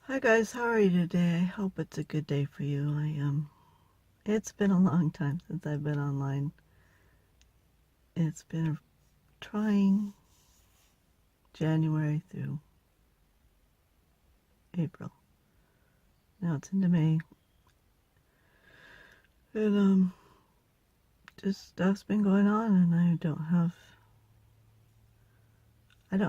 Hi guys, how are you today? I hope it's a good day for you. It's been a long time since I've been online. It's been a trying January through April. Now it's into May. And just stuff's been going on, and I don't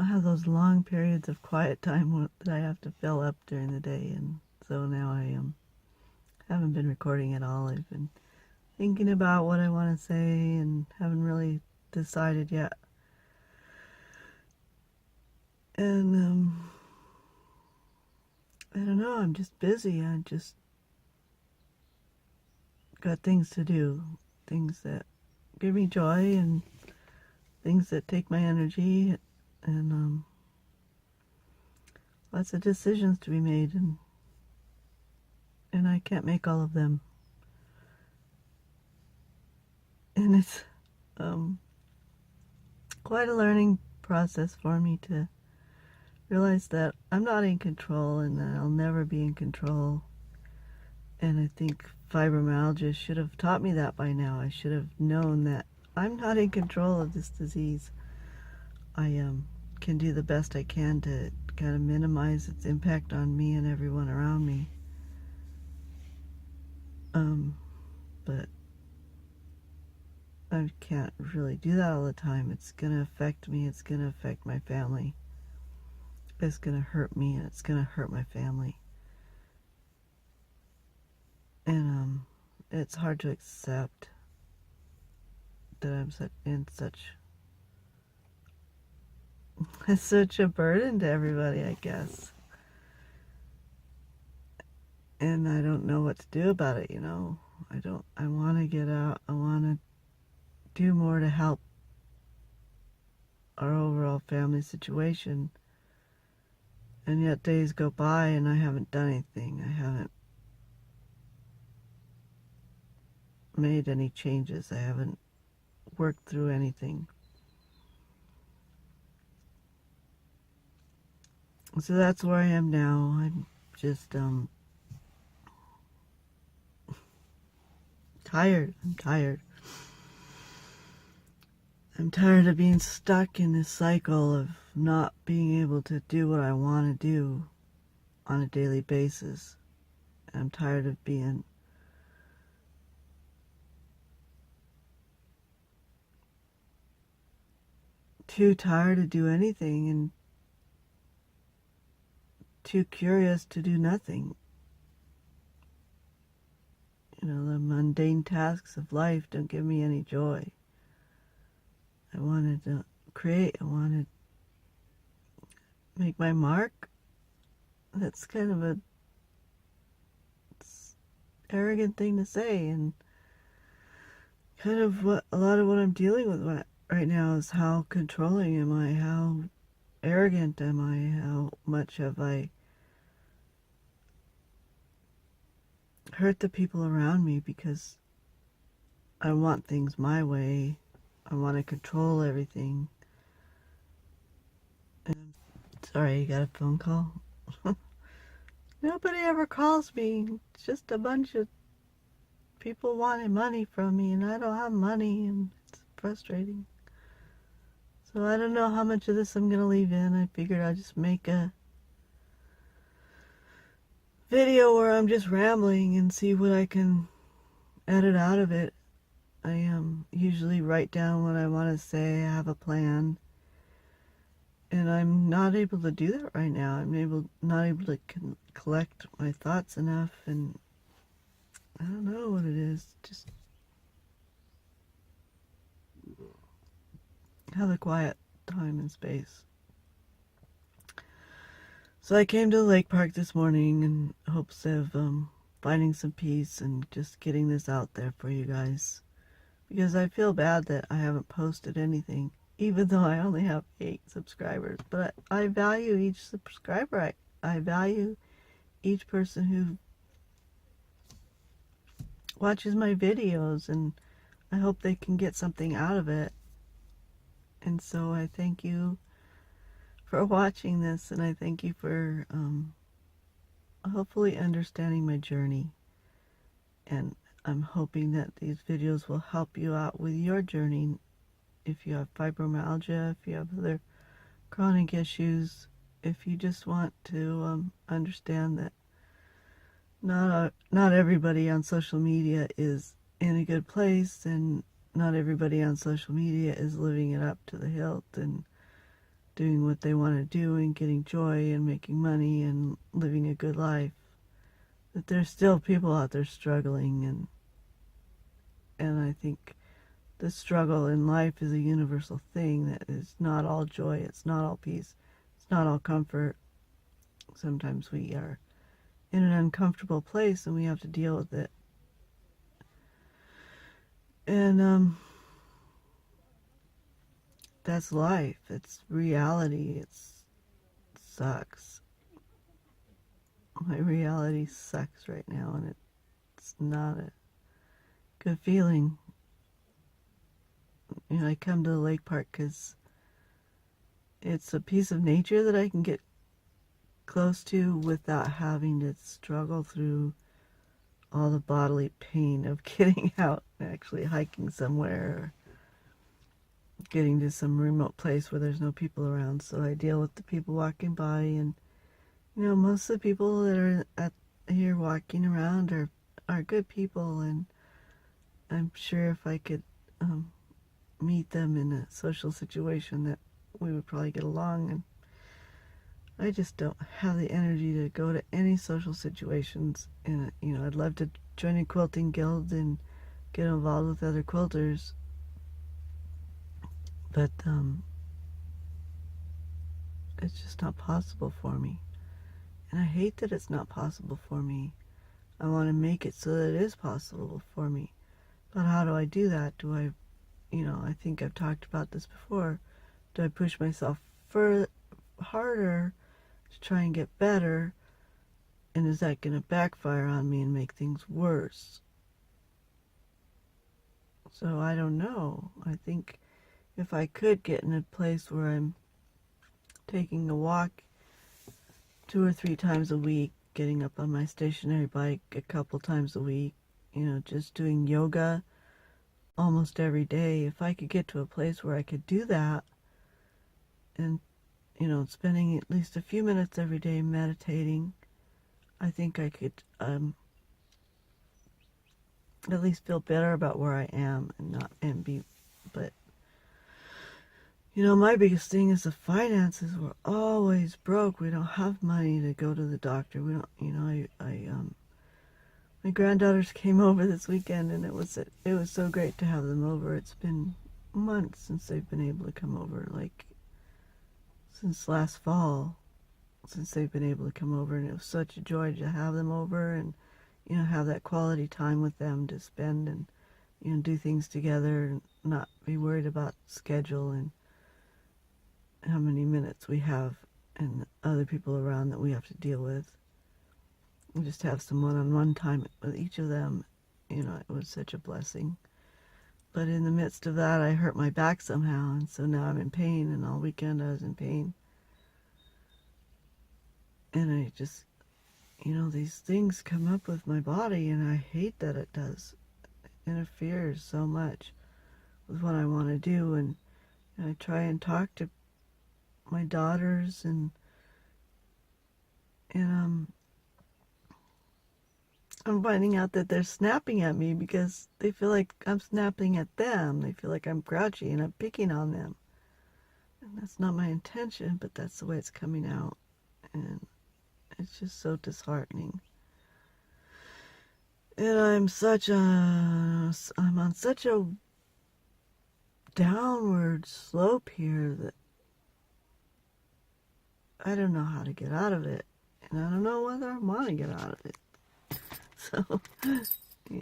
have those long periods of quiet time that I have to fill up during the day, and so now I haven't been recording at all. I've been thinking about what I want to say and haven't really decided yet. And I don't know, I'm just busy. I just got things to do, things that give me joy and things that take my energy, and lots of decisions to be made, and I can't make all of them. And it's quite a learning process for me to realize that I'm not in control and that I'll never be in control. And I think fibromyalgia should have taught me that by now. I should have known that I'm not in control of this disease. I can do the best I can to kind of minimize its impact on me and everyone around me. But I can't really do that all the time. It's going to affect me. It's going to affect my family. It's going to hurt me, and it's going to hurt my family. And it's hard to accept that I'm it's such a burden to everybody, I guess. And I don't know what to do about it, I want to get out. I want to do more to help our overall family situation. And yet days go by and I haven't done anything. I haven't made any changes. I haven't worked through anything. So that's where I am now. I'm just tired. I'm tired. I'm tired of being stuck in this cycle of not being able to do what I want to do on a daily basis. I'm tired of being too tired to do anything and too curious to do nothing. The mundane tasks of life don't give me any joy. I wanted to create. I wanted to make my mark. That's kind of a arrogant thing to say, and kind of a lot of what I'm dealing with right now is how controlling am I? How arrogant am I? How much have I hurt the people around me because I want things my way. I want to control everything. And sorry, you got a phone call? Nobody ever calls me. It's just a bunch of people wanting money from me, and I don't have money, and it's frustrating. So I don't know how much of this I'm going to leave in. I figured I'd just make a video where I'm just rambling and see what I can edit out of it. I usually write down what I want to say. I have a plan. And I'm not able to do that right now. I'm not able to collect my thoughts enough, and I don't know what it is. Just have a quiet time and space. So I came to the lake park this morning in hopes of finding some peace and just getting this out there for you guys. Because I feel bad that I haven't posted anything, even though I only have 8 subscribers. But I value each subscriber. I value each person who watches my videos, and I hope they can get something out of it. And so I thank you for watching this, and I thank you for hopefully understanding my journey. And I'm hoping that these videos will help you out with your journey. If you have fibromyalgia, if you have other chronic issues, if you just want to understand that not everybody on social media is in a good place, and not everybody on social media is living it up to the hilt and doing what they want to do and getting joy and making money and living a good life. That there's still people out there struggling, and I think the struggle in life is a universal thing that is not all joy, it's not all peace, it's not all comfort. Sometimes we are in an uncomfortable place and we have to deal with it. And that's life. It's reality. It sucks. My reality sucks right now, and it's not a good feeling. You know, I come to the lake park because it's a piece of nature that I can get close to without having to struggle through all the bodily pain of getting out and actually hiking somewhere, or getting to some remote place where there's no people around. So I deal with the people walking by, and you know, most of the people that are here walking around are good people, and I'm sure if I could meet them in a social situation that we would probably get along. And I just don't have the energy to go to any social situations. And you know, I'd love to join a quilting guild and get involved with other quilters, but it's just not possible for me. And I hate that it's not possible for me. I want to make it so that it is possible for me. But how do I do that? Do I, you know, I think I've talked about this before. Do I push myself harder to try and get better? And is that going to backfire on me and make things worse? So I don't know. I think if I could get in a place where I'm taking a walk 2 or 3 times a week, getting up on my stationary bike a couple times a week, you know, just doing yoga almost every day. If I could get to a place where I could do that, and you know, spending at least a few minutes every day meditating, I think I could at least feel better about where I am but you know, my biggest thing is the finances. We're always broke. We don't have money to go to the doctor. We don't, you know, my granddaughters came over this weekend, and it was so great to have them over. It's been months since they've been able to come over, like since last fall, since they've been able to come over, and it was such a joy to have them over and, you know, have that quality time with them to spend and, you know, do things together and not be worried about schedule and how many minutes we have and other people around that we have to deal with. just have some one-on-one time with each of them. You know, it was such a blessing. But in the midst of that, I hurt my back somehow, and so now I'm in pain, and all weekend I was in pain. And I just, you know, these things come up with my body, and I hate that it does. It interferes so much with what I want to do, and I try and talk to my daughters, and I'm finding out that they're snapping at me because they feel like I'm snapping at them. They feel like I'm grouchy and I'm picking on them. And that's not my intention, but that's the way it's coming out. And it's just so disheartening. And I'm on such a downward slope here that I don't know how to get out of it. And I don't know whether I want to get out of it. So, yeah.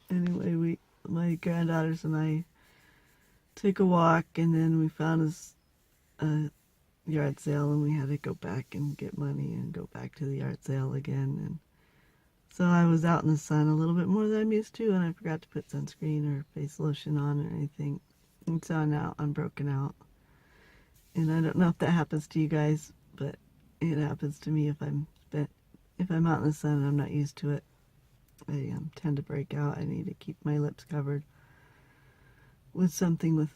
Anyway, my granddaughters and I took a walk, and then we found a yard sale, and we had to go back and get money and go back to the yard sale again. And so I was out in the sun a little bit more than I'm used to, and I forgot to put sunscreen or face lotion on or anything. And so now I'm broken out. And I don't know if that happens to you guys, but it happens to me if I'm out in the sun and I'm not used to it. I tend to break out. I need to keep my lips covered with something with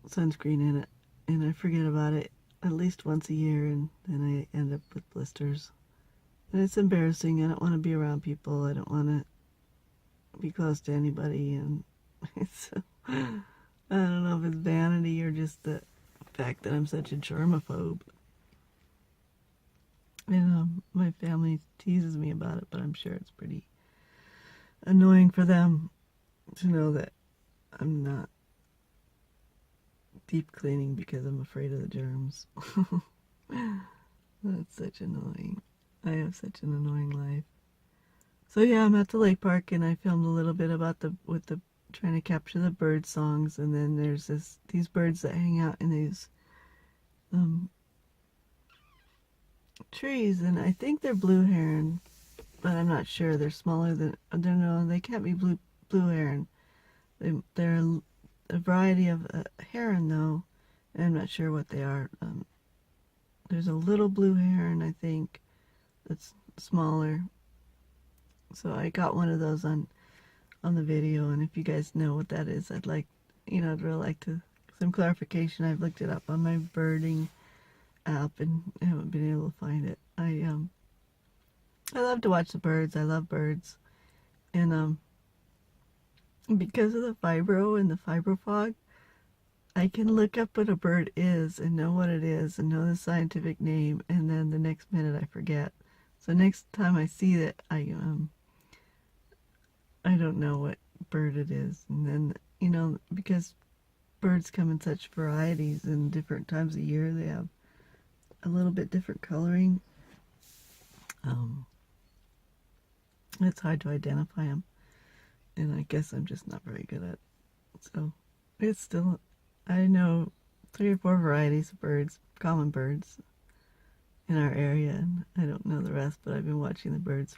sunscreen in it, and I forget about it at least once a year, and then I end up with blisters. And it's embarrassing. I don't want to be around people. I don't want to be close to anybody, and it's, I don't know if it's vanity or just the fact that I'm such a germaphobe. And my family teases me about it, but I'm sure it's pretty annoying for them to know that I'm not deep cleaning because I'm afraid of the germs. That's such annoying. I have such an annoying life. So yeah, I'm at the lake park, and I filmed a little bit about trying to capture the bird songs, and then there's these birds that hang out in these trees, and I think they're blue heron, but I'm not sure. They're smaller than, I don't know, they can't be blue heron. They're a variety of heron, though, and I'm not sure what they are. There's a little blue heron, I think, that's smaller. So I got one of those on the video, and if you guys know what that is, I'd really like to some clarification. I've looked it up on my birding app and haven't been able to find it. I love to watch the birds. I love birds. And because of the fibro and the fibro fog, I can look up what a bird is and know what it is and know the scientific name, and then the next minute I forget. So next time I see it, I don't know what bird it is. And then, because birds come in such varieties and different times of year, they have a little bit different coloring. It's hard to identify them, and I guess I'm just not very good at it. So it's still, I know 3 or 4 varieties of birds, common birds in our area, and I don't know the rest, but I've been watching the birds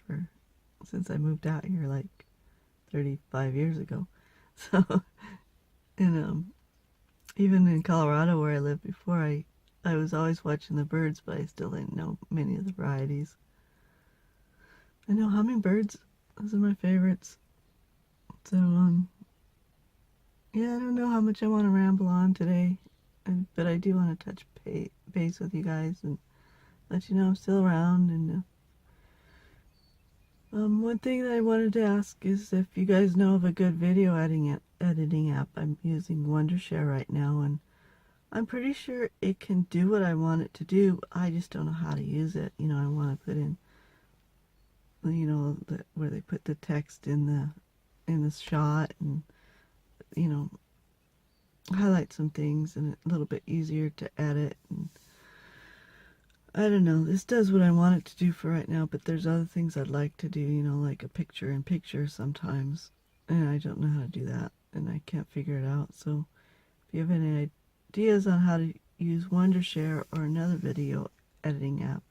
since I moved out here like 35 years ago. So, and even in Colorado where I lived before, I was always watching the birds, but I still didn't know many of the varieties. I know hummingbirds. Those are my favorites. So, yeah, I don't know how much I want to ramble on today, but I do want to touch base with you guys and let you know I'm still around. And one thing that I wanted to ask is if you guys know of a good video editing app. I'm using Wondershare right now, and I'm pretty sure it can do what I want it to do. I just don't know how to use it. I want to put in, where they put the text in the shot, and highlight some things, and a little bit easier to edit. And I don't know, this does what I want it to do for right now, but there's other things I'd like to do, like a picture-in-picture sometimes, and I don't know how to do that, and I can't figure it out. So if you have any ideas on how to use Wondershare or another video editing app,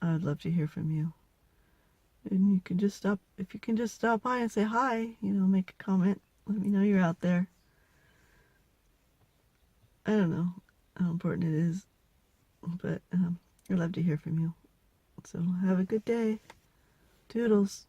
I would love to hear from you. And you can just stop, if you can just stop by and say hi, make a comment, let me know you're out there. I don't know how important it is, but I'd love to hear from you. So have a good day. Toodles.